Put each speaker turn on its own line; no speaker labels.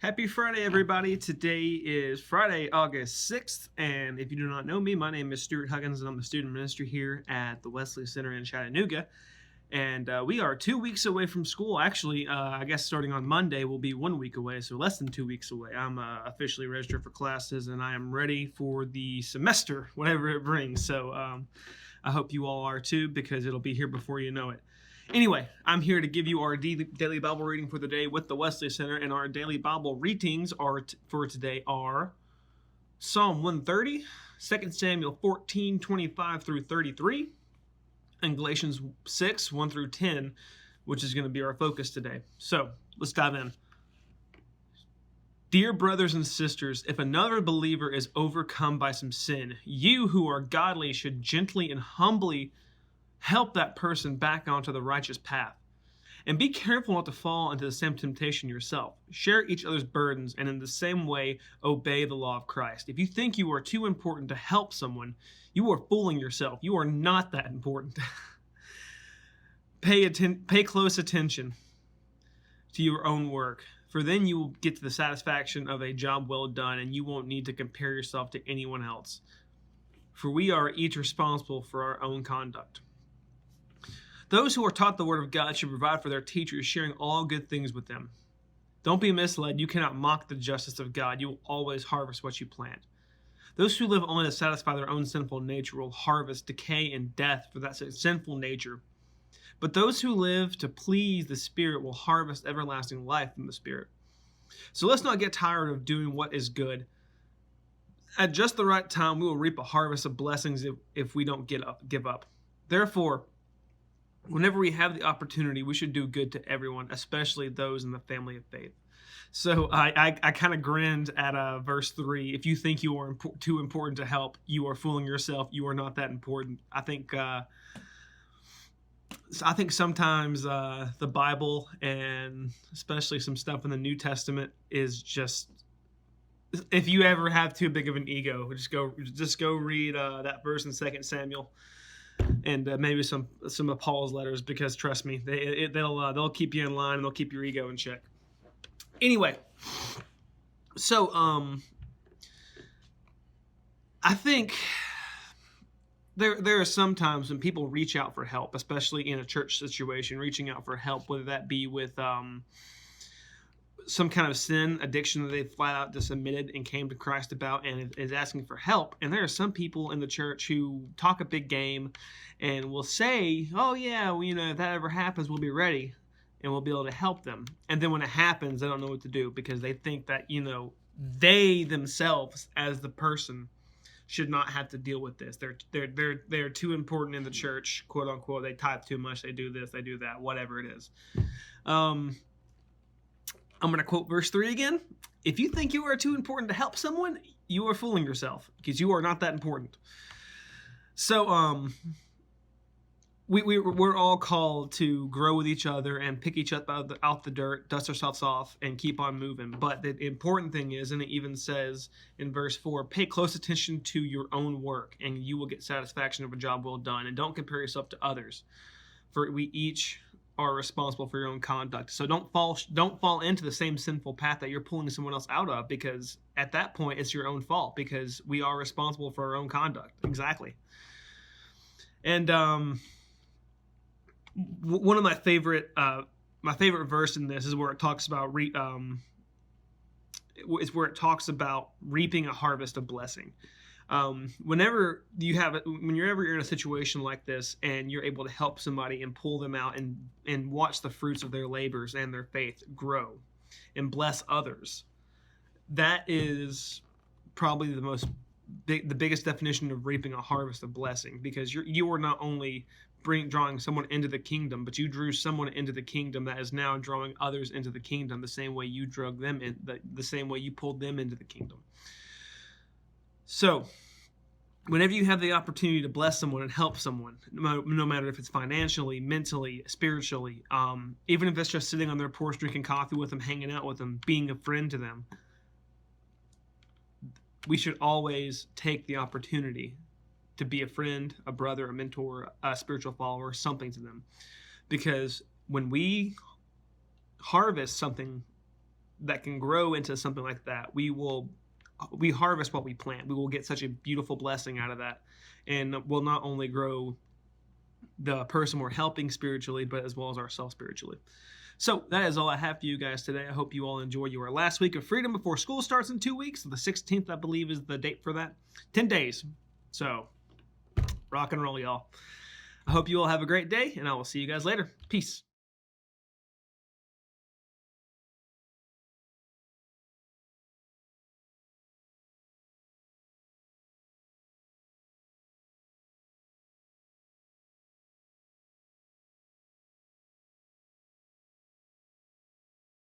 Happy Friday, everybody. Today is Friday, August 6th, and if you do not know me, my name is Stuart Huggins, and I'm the student minister here at the Wesley Center in Chattanooga. And we are 2 weeks away from school. Actually, I guess starting on Monday, we'll be 1 week away, so less than 2 weeks away. I'm officially registered for classes, and I am ready for the semester, whatever it brings. So I hope you all are too, because it'll be here before you know it. Anyway, I'm here to give you our daily Bible reading for the day with the Wesley Center, and our daily Bible readings for today are Psalm 130, 2 Samuel 14, 25 through 33, and Galatians 6, 1 through 10, which is going to be our focus today. So, let's dive in. Dear brothers and sisters, if another believer is overcome by some sin, you who are godly should gently and humbly help that person back onto the righteous path. And be careful not to fall into the same temptation yourself. Share each other's burdens, and in the same way, obey the law of Christ. If you think you are too important to help someone, you are fooling yourself. You are not that important. Pay close attention to your own work, for then you will get to the satisfaction of a job well done, and you won't need to compare yourself to anyone else. For we are each responsible for our own conduct. Those who are taught the word of God should provide for their teachers, sharing all good things with them. Don't be misled. You cannot mock the justice of God. You will always harvest what you plant. Those who live only to satisfy their own sinful nature will harvest decay and death for that sinful nature. But those who live to please the Spirit will harvest everlasting life from the Spirit. So let's not get tired of doing what is good. At just the right time, we will reap a harvest of blessings if we don't give up. Therefore, whenever we have the opportunity, we should do good to everyone, especially those in the family of faith. So I kind of grinned at verse 3. If you think you are too important to help, you are fooling yourself. You are not that important. I think sometimes the Bible, and especially some stuff in the New Testament, is just, if you ever have too big of an ego, just go read that verse in 2 Samuel. And maybe some of Paul's letters, because trust me, they'll keep you in line, and they'll keep your ego in check. Anyway, so I think there are some times when people reach out for help, especially in a church situation, reaching out for help, whether that be with some kind of sin addiction that they flat out just admitted and came to Christ about, and is asking for help. And there are some people in the church who talk a big game and will say, oh yeah, well, if that ever happens, we'll be ready and we'll be able to help them. And then when it happens, they don't know what to do, because they think that they themselves as the person should not have to deal with this. They're too important in the church, quote unquote. They tithe too much, they do this, they do that, whatever it is. I'm going to quote verse 3 again. If you think you are too important to help someone, you are fooling yourself, because you are not that important. So we're all called to grow with each other and pick each other out the dirt, dust ourselves off, and keep on moving. But the important thing is, and it even says in verse 4, pay close attention to your own work, and you will get satisfaction of a job well done. And don't compare yourself to others, for we each are responsible for your own conduct. So don't fall into the same sinful path that you're pulling someone else out of, because at that point it's your own fault, because we are responsible for our own conduct. Exactly. And one of my favorite verse in this is where it talks about reaping a harvest of blessing. Whenever you're in a situation like this and you're able to help somebody and pull them out and watch the fruits of their labors and their faith grow and bless others, that is probably the biggest definition of reaping a harvest of blessing, because you are not only drawing someone into the kingdom, but you drew someone into the kingdom that is now drawing others into the kingdom, the same way you drug them in, the same way you pulled them into the kingdom. So, whenever you have the opportunity to bless someone and help someone, no matter if it's financially, mentally, spiritually, even if it's just sitting on their porch drinking coffee with them, hanging out with them, being a friend to them, we should always take the opportunity to be a friend, a brother, a mentor, a spiritual follower, something to them. Because when we harvest something that can grow into something like that, we harvest what we plant. We will get such a beautiful blessing out of that, and will not only grow the person we're helping spiritually, but as well as ourselves spiritually. So that is all I have for you guys today. I hope you all enjoy your last week of freedom before school starts in 2 weeks. The 16th, I believe, is the date for that. 10 days. So rock and roll, y'all. I hope you all have a great day, and I will see you guys later. Peace.